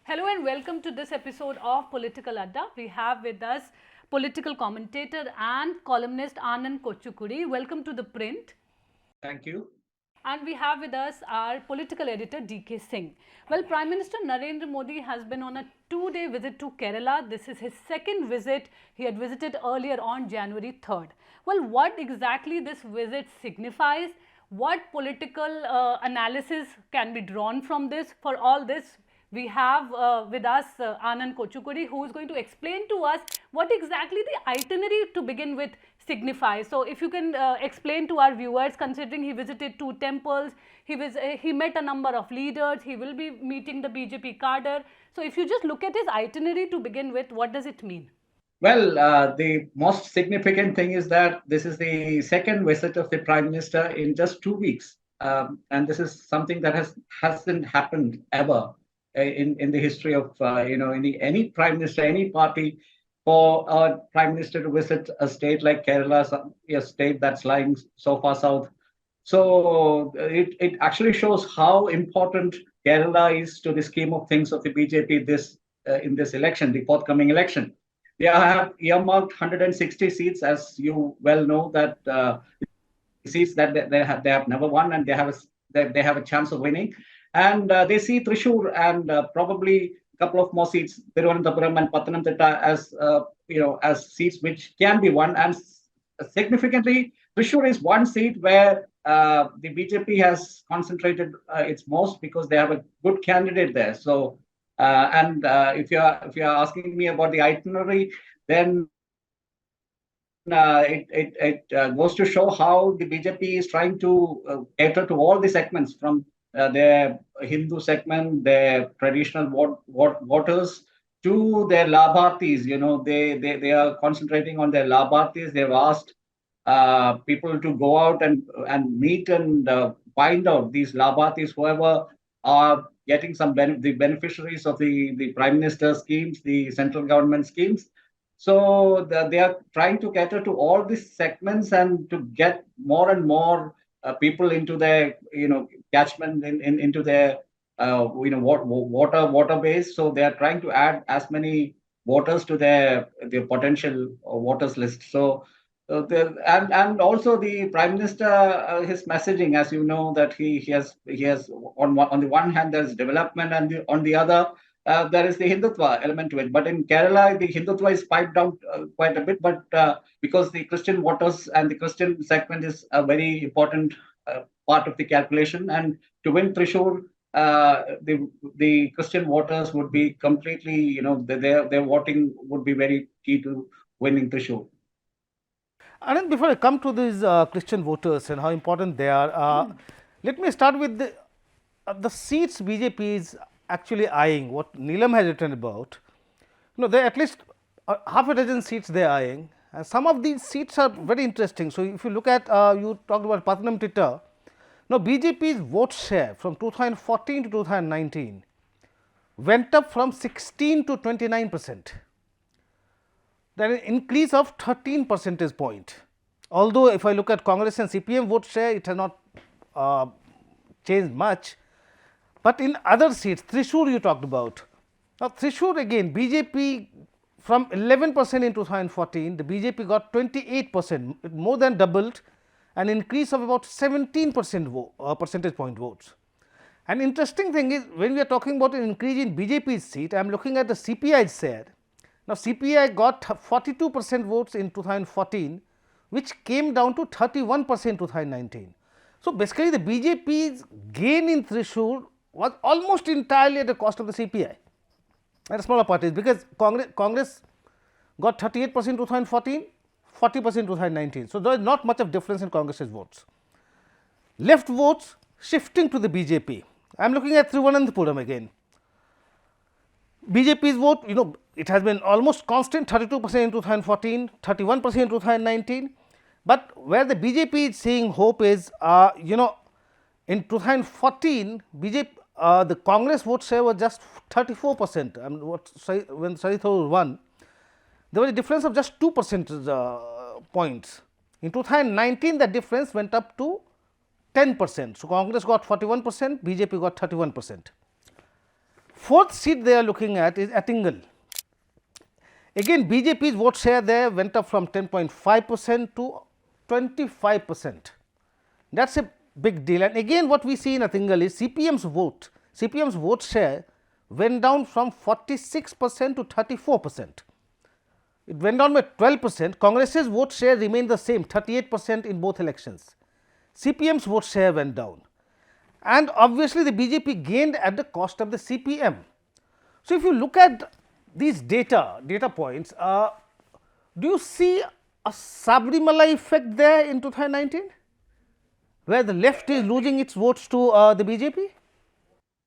Hello and welcome to this episode of Political Adda. We have with us political commentator and columnist Anand Kochukudy. Welcome to ThePrint. Thank you. And we have with us our political editor DK Singh. Well, Prime Minister Narendra Modi has been on a 2-day visit to Kerala. This is his second visit. He had visited earlier on January 3rd. Well, what exactly this visit signifies? What political analysis can be drawn from this? For all this, we have with us Anand Kochukudy, who is going to explain to us what exactly the itinerary to begin with signifies. So, if you can explain to our viewers, considering he visited 2 temples, he met a number of leaders, he will be meeting the BJP cadre. So, if you just look at his itinerary to begin with, what does it mean? Well, the most significant thing is that this is the second visit of the Prime Minister in just 2 weeks. And this is something that hasn't happened ever in the history of, any Prime Minister, any party, for a Prime Minister to visit a state like Kerala, a state that's lying so far south. So it actually shows how important Kerala is to the scheme of things of the BJP in this election, the forthcoming election. They have earmarked 160 seats, as you well know, that seats that they have never won, and they have a chance of winning. And they see Thrissur and probably a couple of more seats, Thiruvananthapuram and Pathanamthitta, as seats which can be won. And significantly, Thrissur is one seat where the BJP has concentrated its most, because they have a good candidate there. So, if you're asking me about the itinerary, then it goes to show how the BJP is trying to cater to all the segments, from their Hindu segment, their traditional voters, to their labhartis. They are concentrating on their labhartis. They've asked people to go out and meet and find out these labhartis, whoever are getting the beneficiaries of the Prime Minister schemes, the central government schemes. So they are trying to cater to all these segments and to get more and more people into their catchment, into their water base. So they are trying to add as many voters to their potential voters list. So and also the Prime Minister, his messaging, as you know, that he has on the one hand there's development, and on the other there is the Hindutva element to it. But in Kerala, the Hindutva is piped down quite a bit, but because the Christian voters and the Christian segment is a very important part of the calculation, and to win Thrissur, the Christian voters would be completely, their voting would be very key to winning Thrissur. Anand, before I come to these Christian voters and how important they are, let me start with the seats BJP is actually eyeing. What Neelam has written about, there are at least half a dozen seats they are eyeing, and some of these seats are very interesting. So, if you look at, you talked about Pathanamthitta. Now, BJP's vote share from 2014 to 2019 went up from 16 to 29%. That is an increase of 13 percentage point. Although, if I look at Congress and CPM vote share, it has not changed much. But in other seats, Thrissur you talked about. Now, Thrissur again, BJP from 11% in 2014, the BJP got 28%, it more than doubled, an increase of about 17% percentage point votes. And interesting thing is, when we are talking about an increase in BJP's seat, I am looking at the CPI share. Now, CPI got 42% votes in 2014, which came down to 31% in 2019. So, basically the BJP's gain in Thrissur was almost entirely at the cost of the CPI and smaller parties, because Congress got 38% in 2014, 40% in 2019. So, there is not much of difference in Congress's votes. Left votes shifting to the BJP. I am looking at Thiruvananthapuram again. BJP's vote, it has been almost constant, 32% in 2014, 31% in 2019. But where the BJP is seeing hope is, in 2014, the Congress vote share was just 34%. When Thrissur won, there was a difference of just 2 percentage points. In 2019, the difference went up to 10%. So, Congress got 41%, BJP got 31%. Fourth seat they are looking at is Attingal. Again, BJP's vote share there went up from 10.5% to 25%. That's a big deal. And again, what we see in Attingal is CPM's vote share went down from 46% to 34%. It went down by 12%. Congress's vote share remained the same, 38% in both elections. CPM's vote share went down. And obviously, the BJP gained at the cost of the CPM. So, if you look at these data points, do you see a Sabarimala effect there in 2019, where the left is losing its votes to the BJP?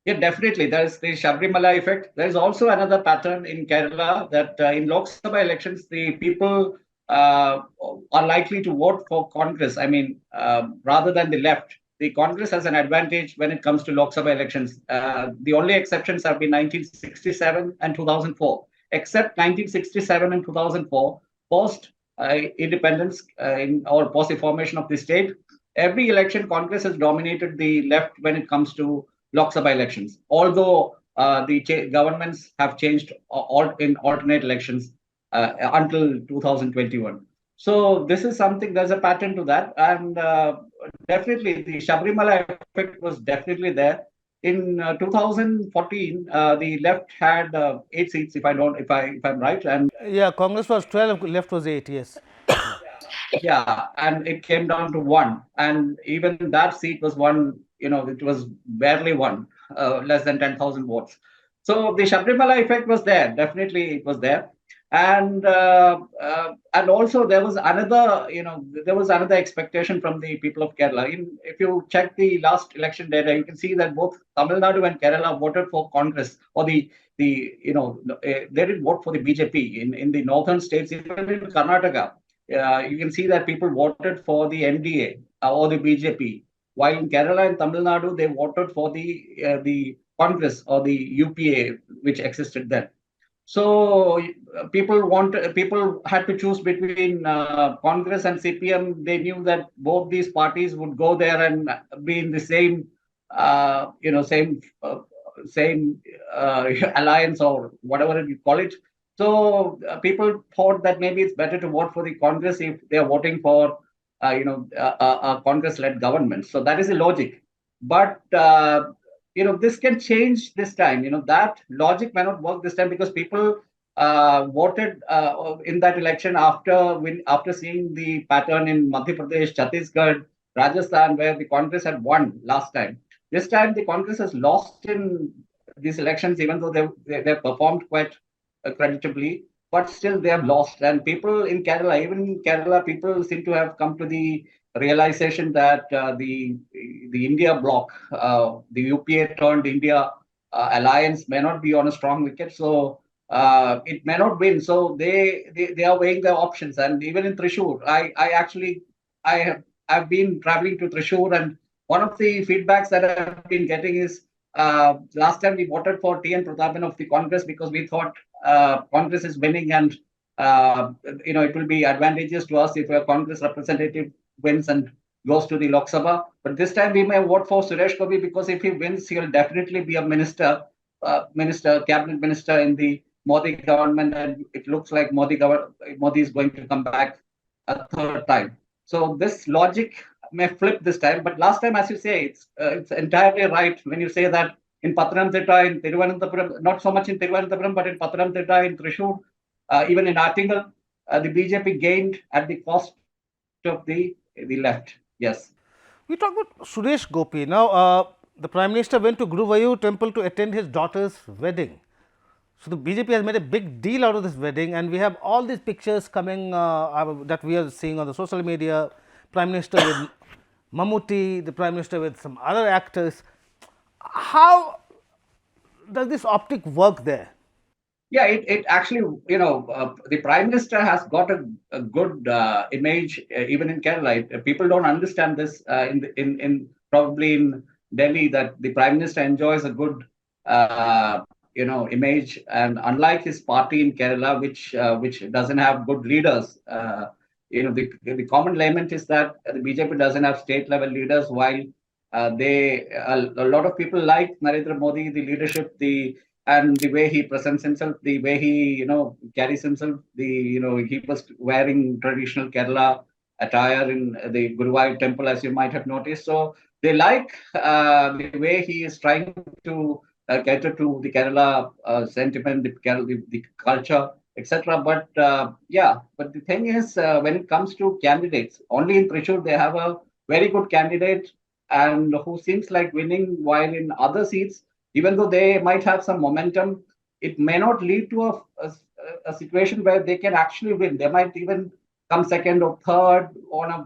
Yeah, definitely. There is the Sabarimala effect. There is also another pattern in Kerala that in Lok Sabha elections, the people are likely to vote for Congress. I mean, rather than the left. The Congress has an advantage when it comes to Lok Sabha elections. The only exceptions have been 1967 and 2004. Except 1967 and 2004, post independence or post the formation of the state, every election Congress has dominated the left when it comes to Lok Sabha elections. Although the governments have changed in alternate elections until 2021. So this is something, there's a pattern to that. And definitely the Sabarimala effect was definitely there. In 2014, the left had 8 seats, if I'm right. And yeah, Congress was 12, left was 8, yes. Yeah, and it came down to 1. And even that seat was won, it was barely won, less than 10,000 votes. So the Sabarimala effect was there. Definitely it was there. And also there was another expectation from the people of Kerala. If you check the last election data, you can see that both Tamil Nadu and Kerala voted for Congress, or they didn't vote for the BJP in the northern states, even in Karnataka. You can see that people voted for the MDA or the BJP, while in Kerala and Tamil Nadu they voted for the Congress or the UPA, which existed then. So people had to choose between Congress and CPM. They knew that both these parties would go there and be in the same alliance or whatever you call it. So people thought that maybe it's better to vote for the Congress if they are voting for a Congress-led government. So that is the logic. But this can change this time. That logic may not work this time because people voted in that election after seeing the pattern in Madhya Pradesh, Chhattisgarh, Rajasthan, where the Congress had won last time. This time the Congress has lost in these elections, even though they performed quite creditably, but still they have lost. And people in Kerala, even in Kerala, people seem to have come to the realization that the India bloc, the UPA turned India alliance may not be on a strong wicket, so it may not win. So they are weighing their options. And even in Thrissur, I've been traveling to Thrissur, and one of the feedbacks that I've been getting is last time we voted for T.N. Prathapan of the Congress because we thought Congress is winning, and it will be advantageous to us if a Congress representative wins and goes to the Lok Sabha. But this time we may vote for Suresh Gopi because if he wins, he'll definitely be a cabinet minister in the Modi government, and it looks like Modi is going to come back a third time. So this logic may flip this time. But last time, as you say, it's entirely right when you say that in Pathanamthitta, in Thiruvananthapuram, not so much in Thiruvananthapuram, but in Pathanamthitta, in Thrissur, even in Attingal, the BJP gained at the cost of the left. Yes. We talk about Suresh Gopi. Now, the Prime Minister went to Guruvayur temple to attend his daughter's wedding. So, the BJP has made a big deal out of this wedding, and we have all these pictures coming that we are seeing on the social media. Prime Minister with Mammootty, the Prime Minister with some other actors. How does this optic work there? Yeah, it actually, the Prime Minister has got a good image even in Kerala. People don't understand this probably in Delhi, that the Prime Minister enjoys a good image, and unlike his party in Kerala, which doesn't have good leaders. The common lament is that the BJP doesn't have state level leaders, while a lot of people like Narendra Modi, the leadership, the and the way he presents himself, the way he carries himself, he was wearing traditional Kerala attire in the Guruvayur temple, as you might have noticed. So they like the way he is trying to cater to the Kerala sentiment, the culture, etc. But the thing is, when it comes to candidates, only in Thrissur they have a very good candidate and who seems like winning, while in other seats, even though they might have some momentum, it may not lead to a situation where they can actually win. They might even come second or third a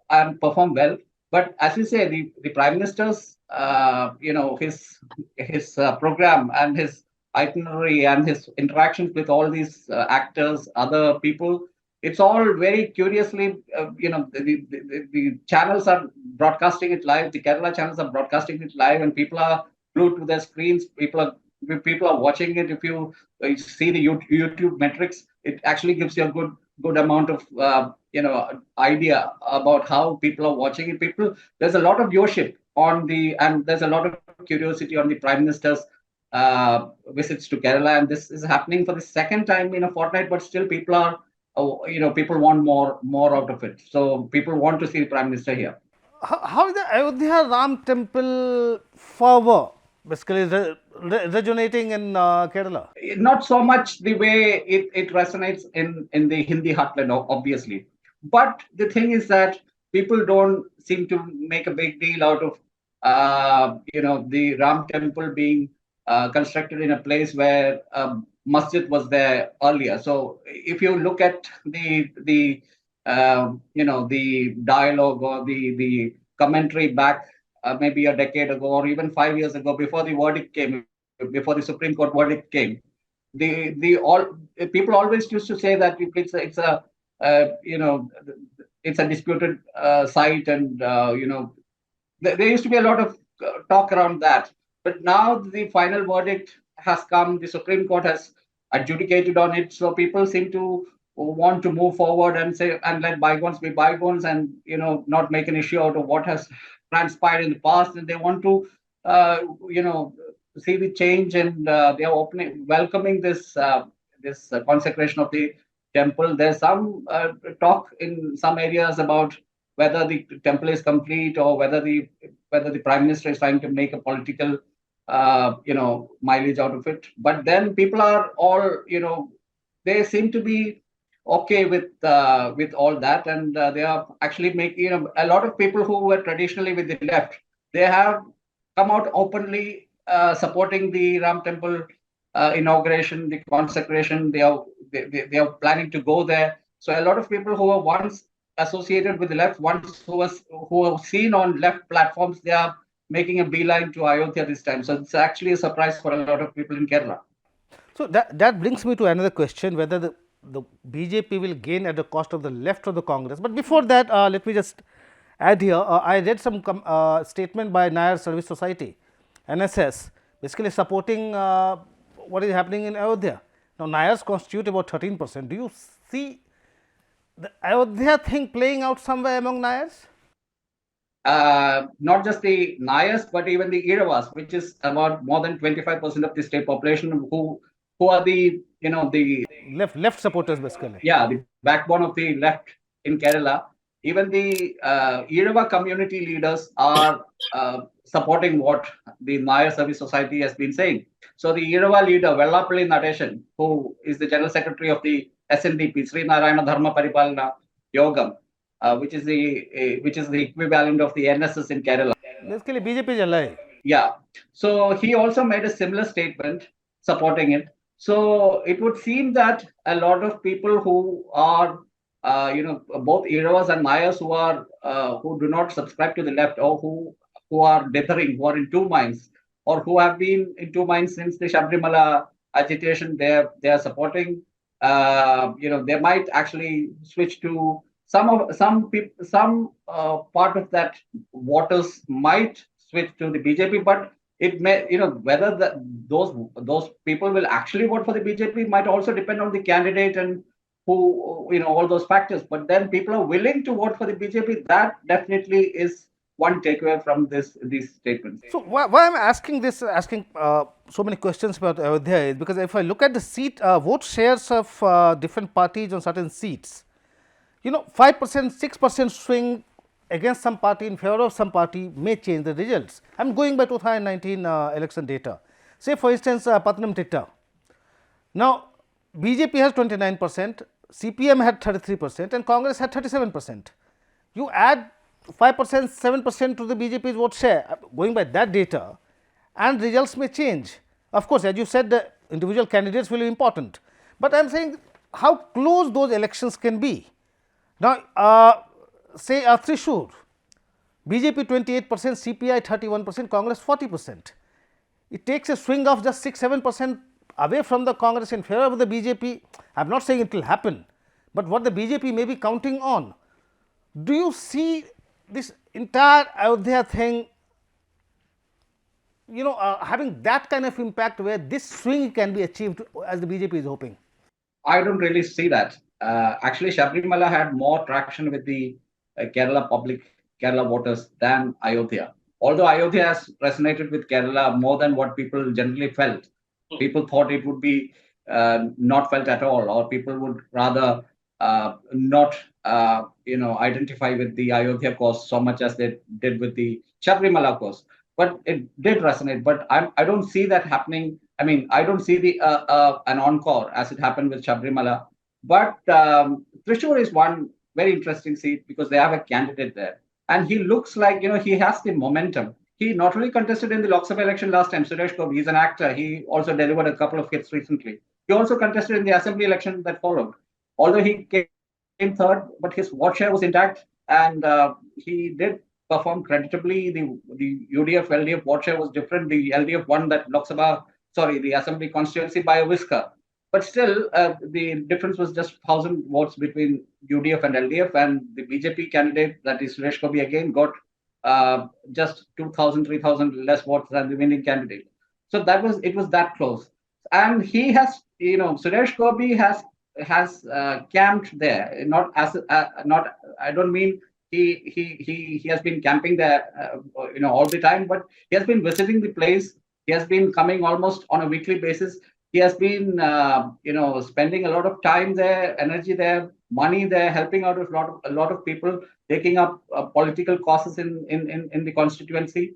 and perform well. But as you say, the prime minister's, his program and his itinerary and his interactions with all these actors, other people, it's all very curiously, the channels are broadcasting it live. The Kerala channels are broadcasting it live, and people are glued to their screens. People are watching it. If you see the YouTube metrics, it actually gives you a good amount of idea about how people are watching it. There's a lot of viewership and there's a lot of curiosity on the prime minister's visits to Kerala, and this is happening for the second time in a fortnight. But still, people want more out of it. So people want to see the prime minister here. How is the Ayodhya Ram temple fervor basically resonating in Kerala? Not so much the way it resonates in the Hindi heartland, obviously. But the thing is that people don't seem to make a big deal out of the Ram temple being constructed in a place where masjid was there earlier. So if you look at the the dialogue or the commentary back maybe a decade ago or even 5 years ago, before the verdict came, before the Supreme Court verdict came, the all people always used to say that it's a disputed site, and there used to be a lot of talk around that. But now the final verdict has come. The Supreme Court has adjudicated on it, so people seem to want to move forward and say and let bygones be bygones, and not make an issue out of what has transpired in the past, and they want to see the change, and they are welcoming this consecration of the temple. There's some talk in some areas about whether the temple is complete or whether the prime minister is trying to make a political mileage out of it. But then people are all they seem to be okay with all that, and they are actually making a lot of people who were traditionally with the left, they have come out openly supporting the Ram temple inauguration, the consecration. They are planning to go there. So a lot of people who were once associated with the left, who were seen on left platforms, they are making a beeline to Ayodhya this time. So it's actually a surprise for a lot of people in Kerala. So that brings me to another question, whether the BJP will gain at the cost of the left or the Congress. But before that, let me just add here, I read some statement by Nayar Service Society, NSS, basically supporting what is happening in Ayodhya. Now, Nayars constitute about 13%. Do you see the Ayodhya thing playing out somewhere among Nayars? Not just the Nayars, but even the Iravas, which is about more than 25% of the state population, who are the the left supporters basically. Yeah, the backbone of the left in Kerala. Even the Irava community leaders are supporting what the Nayar Service Society has been saying. So the Irava leader, Vellapalli Nadeshan, who is the general secretary of the SNDP, Sri Narayana Dharma Paripalana Yogam, which is the equivalent of the NSS in Kerala. Basically, BJP jalai. Yeah. So he also made a similar statement supporting it. So it would seem that a lot of people who are, both Iravas and Nayars who do not subscribe to the left, or who are dithering, who are in two minds, or who have been in two minds since the Sabarimala agitation, they are supporting. They might actually switch to some part of that voters might switch to the BJP, but it may, whether those people will actually vote for the BJP might also depend on the candidate and who, all those factors. But then people are willing to vote for the BJP. That definitely is one takeaway from these statements. So why I'm asking so many questions about Ayodhya is because if I look at the vote shares of different parties on certain seats, 5%, 6% swing against some party in favor of some party may change the results. I'm going by 2019 election data. Say for instance, Patnamthitta. Now, BJP has 29%, CPM had 33%, and Congress had 37%. You add 5%, 7% to the BJP's vote share, going by that data, and results may change. Of course, as you said, the individual candidates will be important, but I am saying how close those elections can be. Now, say Thrissur, BJP 28%, CPI 31%, Congress 40%. It takes a swing of just 6-7% away from the Congress in favor of the BJP. I am not saying it will happen, but what the BJP may be counting on. Do you see this entire Ayodhya thing, having that kind of impact where this swing can be achieved as the BJP is hoping? I don't really see that. Actually, Sabarimala had more traction with the Kerala voters than Ayodhya. Although Ayodhya has resonated with Kerala more than what people generally felt. People thought it would be not felt at all, or people would rather not identify with the Ayodhya cause so much as they did with the Sabarimala cause. But it did resonate. But I don't see that happening. I mean, I don't see an encore as it happened with Sabarimala. But Thrissur is one very interesting seat because they have a candidate there. And he looks like, he has the momentum. He not only contested in the Lok Sabha election last time, Suresh Gopi, he's an actor. He also delivered a couple of hits recently. He also contested in the assembly election that followed. Although he came third, but his vote share was intact and he did perform creditably. The UDF, LDF vote share was different. The LDF won that the assembly constituency by a whisker. But still, the difference was just 1,000 votes between UDF and LDF, and the BJP candidate, that is Suresh Gopi, again got just 2,000, 3,000 less votes than the winning candidate. So it was that close. And he has, Suresh Gopi has camped there. I don't mean he has been camping there, all the time, but he has been visiting the place. He has been coming almost on a weekly basis. He has been, spending a lot of time there, energy there, money there, helping out a lot of people, taking up political causes in the constituency,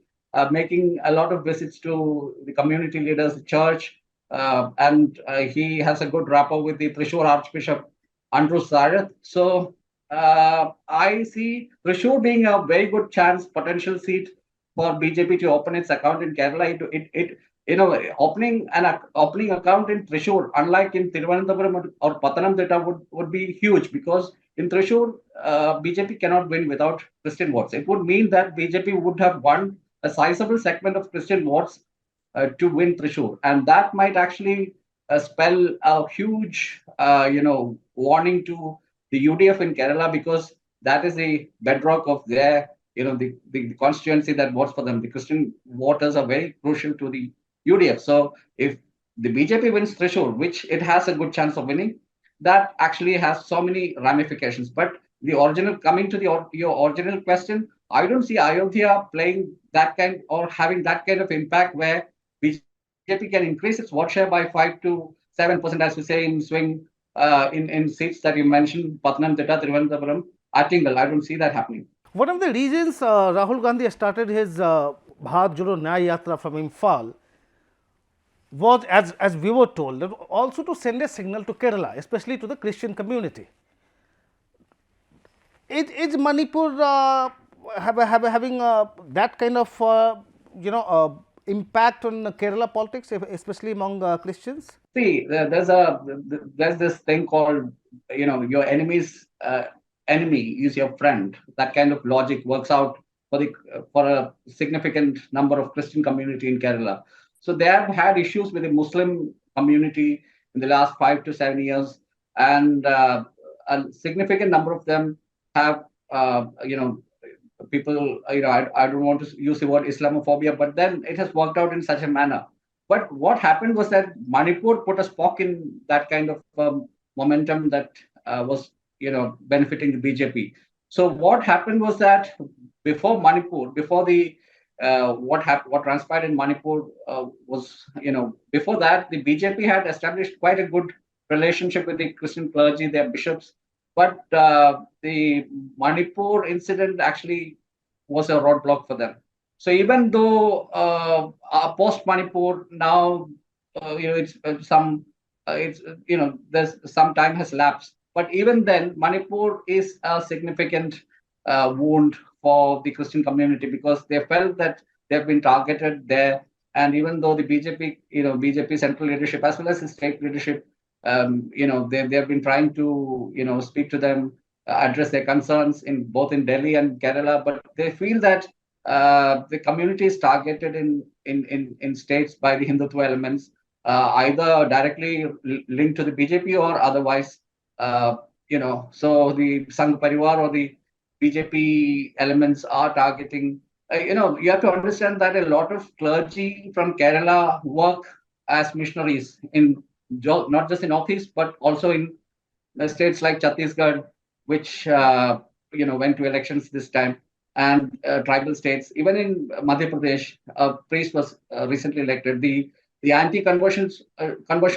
making a lot of visits to the community leaders, the church, and he has a good rapport with the Thrissur Archbishop Andrew Sarath. So I see Thrissur being a very good potential seat for BJP to open its account in Kerala. Opening account in Thrissur, unlike in Thiruvananthapuram or Pathanamthitta, would be huge, because in Thrissur, BJP cannot win without Christian votes. It would mean that BJP would have won a sizable segment of Christian votes to win Thrissur, and that might actually spell a huge, warning to the UDF in Kerala, because that is the bedrock of their, the constituency that votes for them. The Christian voters are very crucial to the UDF. So if the BJP wins Thrissur, which it has a good chance of winning, that actually has so many ramifications. But coming to your original question, I don't see Ayodhya playing that kind or having that kind of impact where BJP can increase its vote share by 5 to 7%, as we say in swing in seats that you mentioned, Pathanamthitta, Thiruvananthapuram, Attingal. I don't see that happening. One of the reasons Rahul Gandhi started his Bharat Jodo Nyaya Yatra from Imphal was, as we were told, also to send a signal to Kerala, especially to the Christian community. Is Manipur having that kind of impact on Kerala politics, especially among Christians? See, there's this thing called, your enemy's enemy is your friend. That kind of logic works out for a significant number of Christian community in Kerala. So they have had issues with the Muslim community in the last 5 to 7 years, and a significant number of them have, people, I don't want to use the word Islamophobia, but then it has worked out in such a manner. But what happened was that Manipur put a spark in that kind of momentum that was, benefiting the BJP. So what happened was that before Manipur, before the what transpired in Manipur was, before that, the BJP had established quite a good relationship with the Christian clergy, their bishops. But the Manipur incident actually was a roadblock for them. So even though post Manipur now, it's there's some time has lapsed. But even then, Manipur is a significant wound for the Christian community, because they felt that they've been targeted there. And even though the BJP, BJP central leadership as well as the state leadership, they've been trying to, speak to them, address their concerns both in Delhi and Kerala, but they feel that the community is targeted in states by the Hindutva elements, either directly linked to the BJP or otherwise. So the Sangh Parivar or the BJP elements are targeting. You have to understand that a lot of clergy from Kerala work as missionaries not just in Northeast, but also in states like Chhattisgarh, which went to elections this time, and tribal states. Even in Madhya Pradesh, a priest was recently elected. The anti-conversion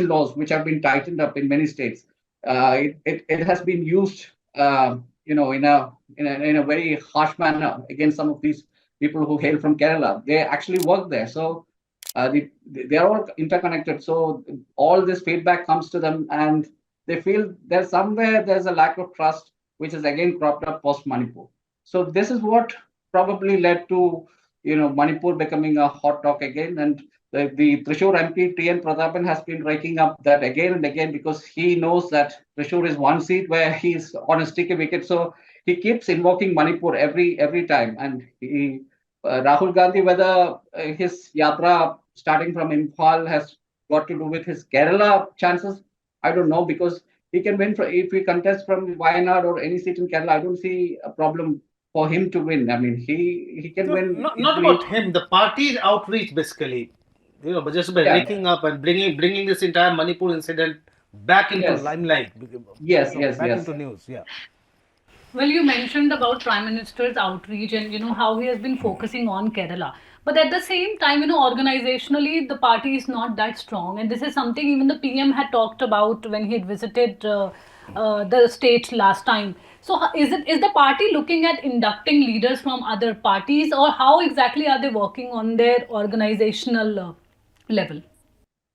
laws, which have been tightened up in many states, it has been used, in a very harsh manner against some of these people who hail from Kerala. They actually work there, so they are all interconnected. So all this feedback comes to them, and they feel there's a lack of trust, which is again cropped up post Manipur. So this is what probably led to Manipur becoming a hot talk again. And the Thrissur MP T.N. Pratapan has been raking up that again and again, because he knows that Thrissur is one seat where he's on a sticky wicket. So he keeps invoking Manipur every time. And Rahul Gandhi, whether his yatra starting from Imphal has got to do with his Kerala chances, I don't know, because he can win if he contests from Wayanad or any seat in Kerala. I don't see a problem for him to win. I mean, he can win. Not about him. The party's outreach, basically, but just by raking up and bringing this entire Manipur incident back into limelight. Yes, back into news. Yeah. Well, you mentioned about Prime Minister's outreach and how he has been focusing on Kerala. But at the same time, organizationally, the party is not that strong. And this is something even the PM had talked about when he had visited the state last time. So is the party looking at inducting leaders from other parties, or how exactly are they working on their organizational level?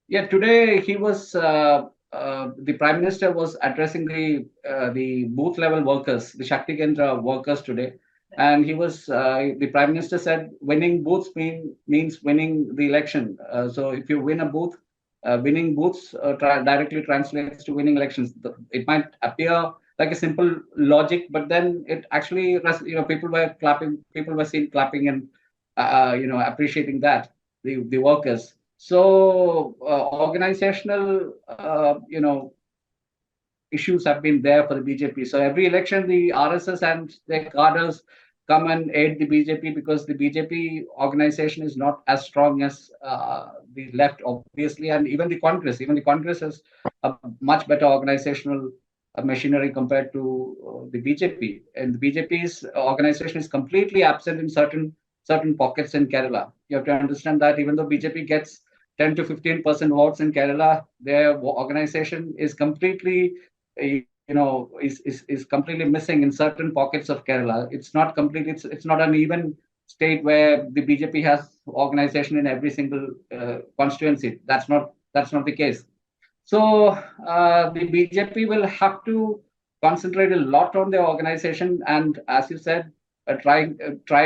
Yeah, today he was the Prime Minister was addressing the booth level workers, the Shakti Kendra workers today, and the Prime Minister said winning booths means winning the election. So if you win a booth, winning booths directly translates to winning elections. It might appear like a simple logic, but then it actually, people were clapping, people were seen clapping and appreciating that the workers. So organizational, issues have been there for the BJP. So every election, the RSS and their cadres come and aid the BJP, because the BJP organization is not as strong as the left, obviously, and even the Congress. Even the Congress has a much better organizational machinery compared to the BJP. And the BJP's organization is completely absent in certain pockets in Kerala. You have to understand that even though BJP gets 10 to 15% votes in Kerala, their organization is completely, is completely missing in certain pockets of Kerala. It's not complete. It's not an even state where the BJP has organization in every single constituency. That's not the case. So the BJP will have to concentrate a lot on their organization, and as you said, try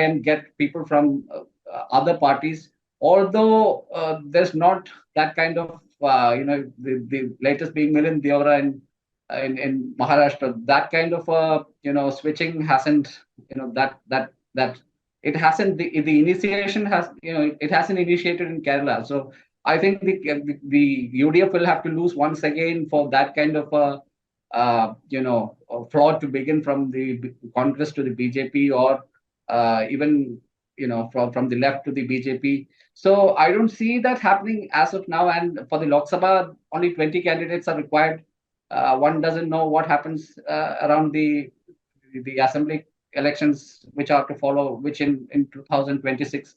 and get people from other parties. Although there's not that kind of the latest being Milind Deora in Maharashtra, that kind of switching hasn't that it hasn't the initiation has it hasn't initiated in Kerala. So I think the UDF will have to lose once again for that kind of a fraud to begin from the Congress to the BJP, or even from the left to the BJP. So I don't see that happening as of now. And for the Lok Sabha, only 20 candidates are required. One doesn't know what happens around the assembly elections which are to follow, which in 2026,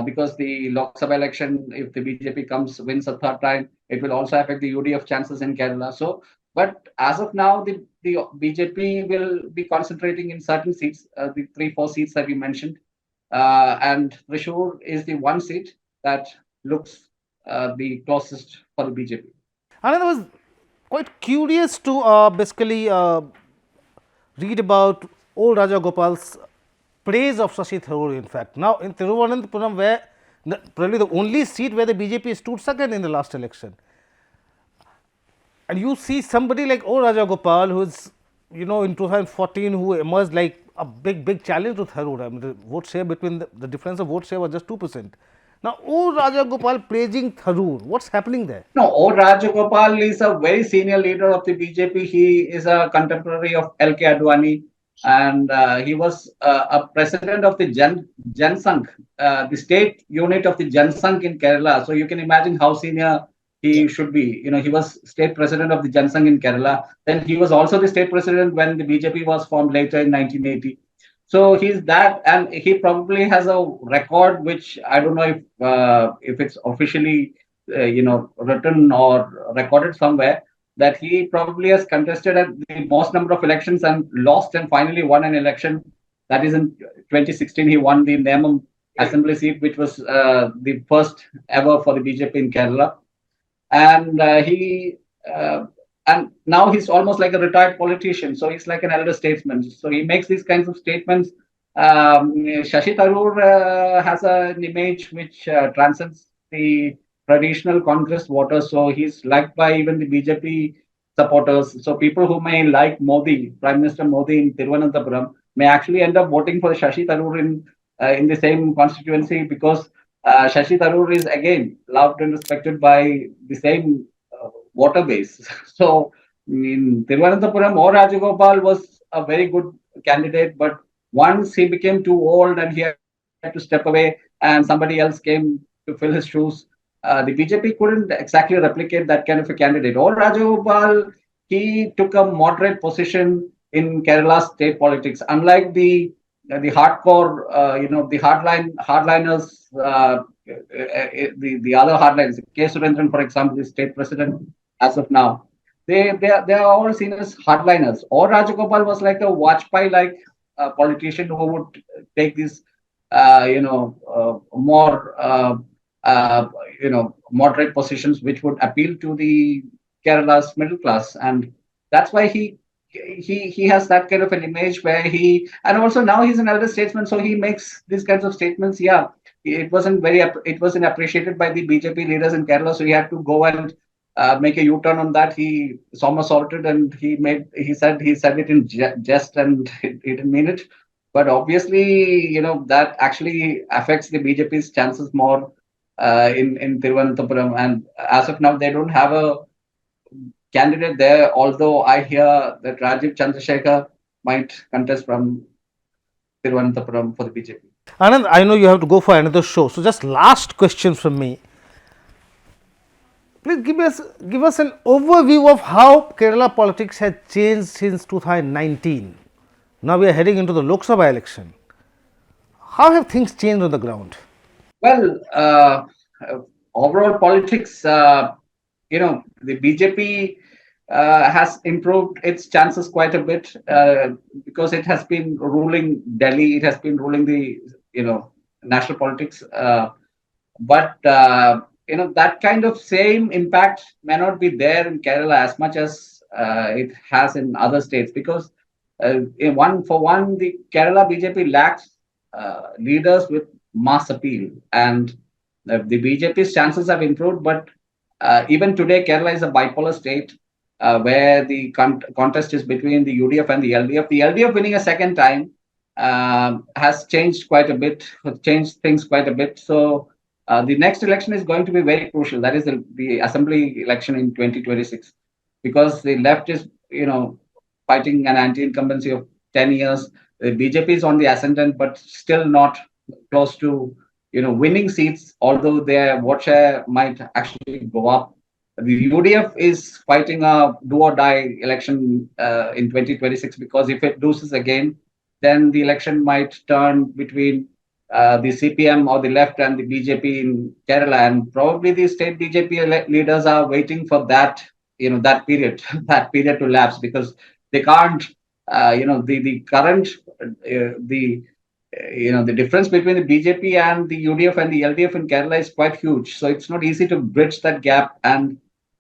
because the Lok Sabha election, if the BJP wins a third time, it will also affect the UDF chances in Kerala. So, but as of now, the BJP will be concentrating in certain seats, the 3-4 seats that you mentioned, and Thrissur is the one seat that looks the closest for the BJP. And I was quite curious to basically read about old Raja Gopal's praise of Shashi Tharoor, in fact. Now, in Thiruvananthapuram, where probably the only seat where the BJP stood second in the last election, and you see somebody like O. Raja Gopal, who is, in 2014, who emerged like a big challenge to Tharoor. I mean, the vote share between the difference of vote share was just 2%. Now, O. Raja Gopal praising Tharoor, what's happening there? No, O. Rajagopal is a very senior leader of the BJP. He is a contemporary of L.K. Advani, and he was a president of the Jan Sangh, the state unit of the Jan Sangh in Kerala. So you can imagine how senior he should be. He was state president of the Jan Sangh in Kerala. Then he was also the state president when the BJP was formed later in 1980. So he's that, and he probably has a record which I don't know if it's officially written or recorded somewhere, that he probably has contested at the most number of elections and lost and finally won an election. That is in 2016. He won the Neelam assembly seat, which was the first ever for the BJP in Kerala, and he. And now he's almost like a retired politician, so he's like an elder statesman. So he makes these kinds of statements. Shashi Tharoor has an image which transcends the traditional Congress voters. So he's liked by even the BJP supporters. So people who may like Modi, Prime Minister Modi in Thiruvananthapuram, may actually end up voting for Shashi Tharoor in the same constituency, because Shashi Tharoor is again loved and respected by the same water base. So in Thiruvananthapuram, O. Rajagopal was a very good candidate, but once he became too old and he had to step away and somebody else came to fill his shoes, the BJP couldn't exactly replicate that kind of a candidate. O. Rajagopal, he took a moderate position in Kerala state politics, unlike the hardcore, the hardliners, the other hardliners. K. Surendran, for example, is state president as of now. They are all seen as hardliners. Or Rajagopal was like a Vajpayee like politician who would take these more moderate positions which would appeal to the Kerala's middle class, and that's why he has that kind of an image where and also now he's an elder statesman, so he makes these kinds of statements. Yeah, it wasn't appreciated by the BJP leaders in Kerala, so he had to go and make a U-turn on that. He somersaulted and he said it in jest, and he didn't mean it. But obviously, that actually affects the BJP's chances more in Thiruvananthapuram. And as of now, they don't have a candidate there, although I hear that Rajiv Chandrasekhar might contest from Thiruvananthapuram for the BJP. Anand, I know you have to go for another show, so just last question from me. Please give us an overview of how Kerala politics has changed since 2019. Now we are heading into the Lok Sabha election. How have things changed on the ground? Well, overall politics, the BJP has improved its chances quite a bit because it has been ruling Delhi, it has been ruling the national politics, but that kind of same impact may not be there in Kerala as much as it has in other states, because the Kerala BJP lacks leaders with mass appeal, and the BJP's chances have improved. But even today, Kerala is a bipolar state where the contest is between the UDF and the LDF. The LDF winning a second time has changed things quite a bit. So the next election is going to be very crucial. That is the assembly election in 2026, because the left is, fighting an anti-incumbency of 10 years. The BJP is on the ascendant, but still not close to, winning seats, although their vote share might actually go up. The UDF is fighting a do or die election in 2026, because if it loses again, then the election might turn between the CPM or the left and the BJP in Kerala, and probably the state BJP leaders are waiting for that, that period, that period to lapse, because they can't, the current, the difference between the BJP and the UDF and the LDF in Kerala is quite huge. So it's not easy to bridge that gap. And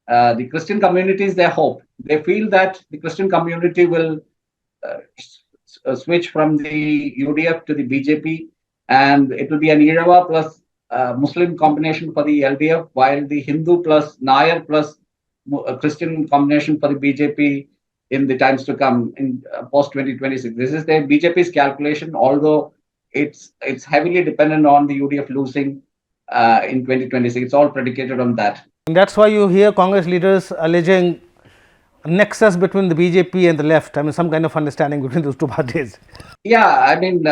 the Christian community is their hope. They feel that the Christian community will switch from the UDF to the BJP, and it will be an Irava plus Muslim combination for the LDF, while the Hindu plus Nair plus Christian combination for the BJP in the times to come in post 2026. This is the BJP's calculation, although it's heavily dependent on the UDF losing in 2026. It's all predicated on that. And that's why you hear Congress leaders alleging a nexus between the BJP and the left. I mean, some kind of understanding between those two parties. Yeah, I mean,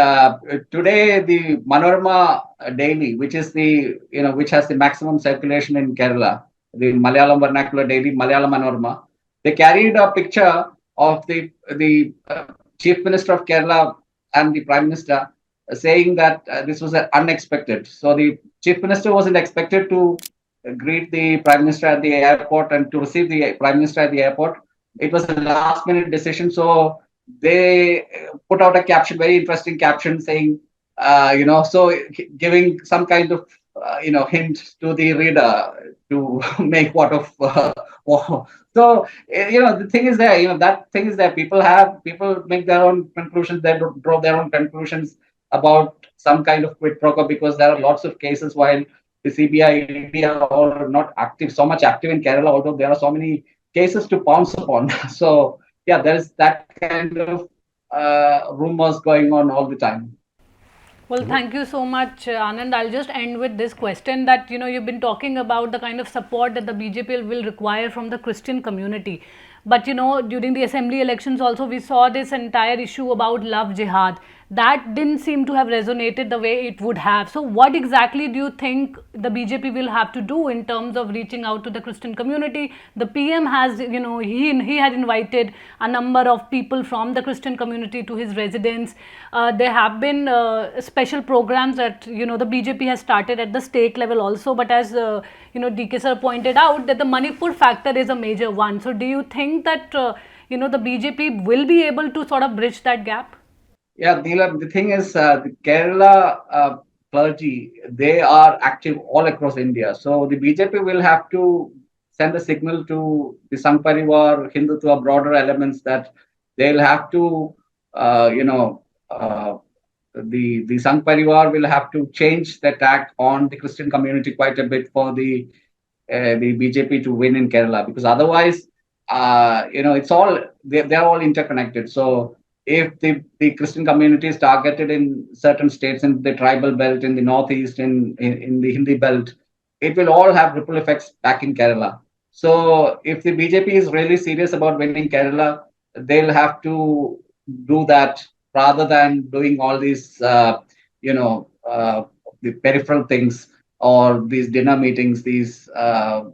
today the Manorama Daily, which is which has the maximum circulation in Kerala, the Malayalam vernacular daily, Malayalam Manorama, they carried a picture of the Chief Minister of Kerala and the Prime Minister saying that this was unexpected. So the Chief Minister wasn't expected to greet the Prime Minister at the airport and to receive the Prime Minister at the airport. It was a last minute decision. So they put out a caption, very interesting caption saying, so giving some kind of, hint to the reader to make what of. So, the thing is there, that thing is there. People make their own conclusions. They draw their own conclusions about some kind of quid pro quo, because there are lots of cases while the CBI, ED are all not so much active in Kerala, although there are so many cases to pounce upon. So, yeah, there is that kind of rumors going on all the time. Well, thank you so much, Anand. I'll just end with this question that, you've been talking about the kind of support that the BJP will require from the Christian community. But, during the assembly elections also, we saw this entire issue about love jihad. That didn't seem to have resonated the way it would have. So what exactly do you think the BJP will have to do in terms of reaching out to the Christian community? The PM has, he had invited a number of people from the Christian community to his residence. There have been special programs that, the BJP has started at the state level also. But as, DK sir pointed out, that the Manipur factor is a major one. So do you think that, the BJP will be able to sort of bridge that gap? Yeah, Neelam, the thing is, the Kerala clergy, they are active all across India. So the BJP will have to send a signal to the Sangh Parivar, Hindutva, broader elements that they'll have to, the Sangh Parivar will have to change the tack on the Christian community quite a bit for the BJP to win in Kerala, because otherwise, it's all, they're all interconnected. So if the Christian community is targeted in certain states, in the tribal belt, in the northeast, in the Hindi belt, it will all have ripple effects back in Kerala. So if the BJP is really serious about winning Kerala, they'll have to do that rather than doing all these, the peripheral things or these dinner meetings, these, rather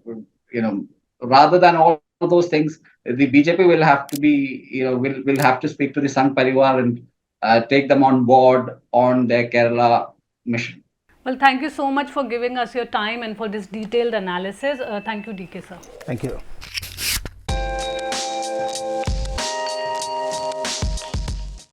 than all those things. The BJP will have to be, will have to speak to the Sangh Parivar and take them on board on their Kerala mission. Well, thank you so much for giving us your time and for this detailed analysis. Thank you, DK sir. Thank you.